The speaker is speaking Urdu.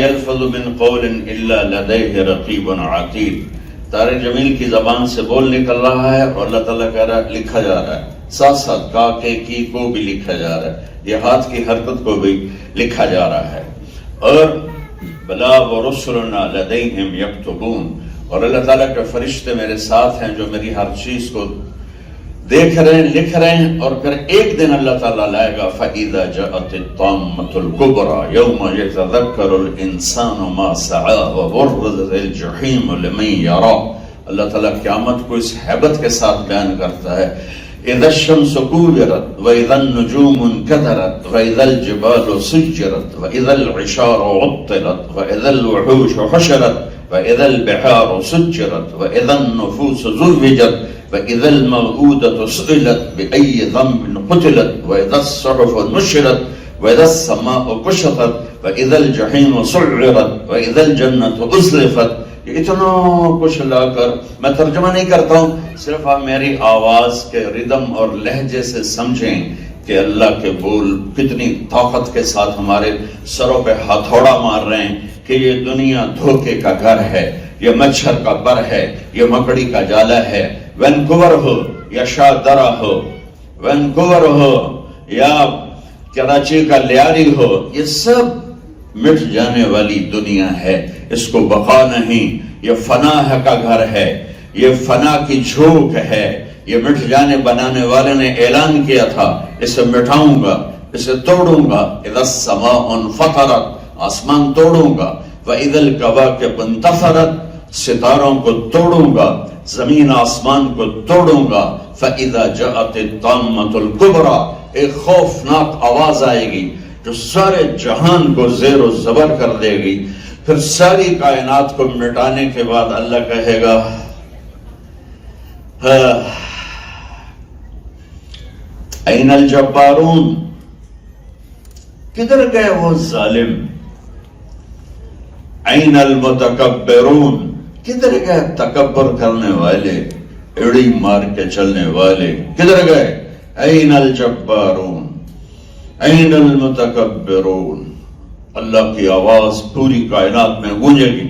يلفظ من قول الا لديه رقیب عتید. طارق جمیل کی زبان سے بول نکل رہا ہے اور اللہ تعالیٰ کہہ رہا ہے لکھا جا رہا ہے، ساتھ ساتھ کا کے کی کو بھی لکھا جا رہا ہے، یہ ہاتھ کی حرکت کو بھی لکھا جا رہا ہے. اور بلا ورسلنا لدیہم یکتبون، اور اللہ تعالیٰ کے فرشتے میرے ساتھ ہیں جو میری ہر چیز کو دیکھ رہے ہیں، لکھ رہے ہیں. اور پھر ایک دن اللہ تعالیٰ لائے گا فَإِذَا جَاءَتِ الطَّامَّةُ الْكُبْرَى يَوْمَ يَتَذَكَّرُ الْإِنسَانُ مَا سَعَىٰ وَبُرِّزَتِ الْجَحِيمُ لِمَن يَرَىٰ. اللہ تعالیٰ قیامت کو اس ہیبت کے ساتھ بیان کرتا ہے. اِذَا الشَّمْسُ كُوِّرَتْ وَإِذَا النُّجُومُ انكَدَرَتْ وَإِذَا الْجِبَالُ سُجِّرَتْ وَإِذَا الْعِشَارُ عُطِّلَتْ وَإِذَا الْوُحُوشُ حُشِرَتْ وَإِذَا الْبِحَارُ سُجِّرَتْ وَإِذَا النُّفُوسُ زُوِّجَتْ وَإِذَا الْمَوْءُودَةُ سُئِلَتْ بِأَيِّ ذَنبٍ قُتِلَتْ وَإِذَا الصُّحُفُ نُشِرَتْ وَإِذَا السَّمَاءُ كُشِطَتْ وَإِذَا الْجَحِيمُ سُعِّرَتْ وَإِذَا الْجَنَّةُ أُزْلِفَتْ. یہ اتنا کچھ لا کر میں ترجمہ نہیں کرتا ہوں، صرف آپ میری آواز کے ردم اور لہجے سے سمجھیں کہ اللہ کے بول کتنی طاقت کے ساتھ ہمارے سروں پہ ہتھوڑا مار رہے ہیں کہ یہ دنیا دھوکے کا گھر ہے، یہ مچھر کا بر ہے، یہ مکڑی کا جالا ہے. وینکوور ہو یا شاہدرہ ہو، وینکوور ہو یا کراچی کا لیاری ہو، یہ سب مٹ جانے والی دنیا ہے، اس کو بقا نہیں. یہ فنا کا گھر ہے، یہ فنا کی جھوک ہے. یہ مٹ جانے بنانے والے نے اعلان کیا تھا اسے مٹاؤں گا، اسے توڑوں گا. اذا السماء انفطرت، آسمان توڑوں گا. واذا الکواکب انتثرت، ستاروں کو توڑوں گا، زمین آسمان کو توڑوں گا. فاذا جاءت الطامة الكبرى، ایک خوفناک آواز آئے گی جو سارے جہان کو زیر و زبر کر دے گی. پھر ساری کائنات کو مٹانے کے بعد اللہ کہے گا این الجبارون، کدھر گئے وہ ظالم؟ این المتکبرون، کدھر گئے تکبر کرنے والے، ایڑی مار کے چلنے والے، کدھر گئے؟ N الجبارون N المتکبرون. اللہ کی آواز پوری کائنات میں گونجے گی.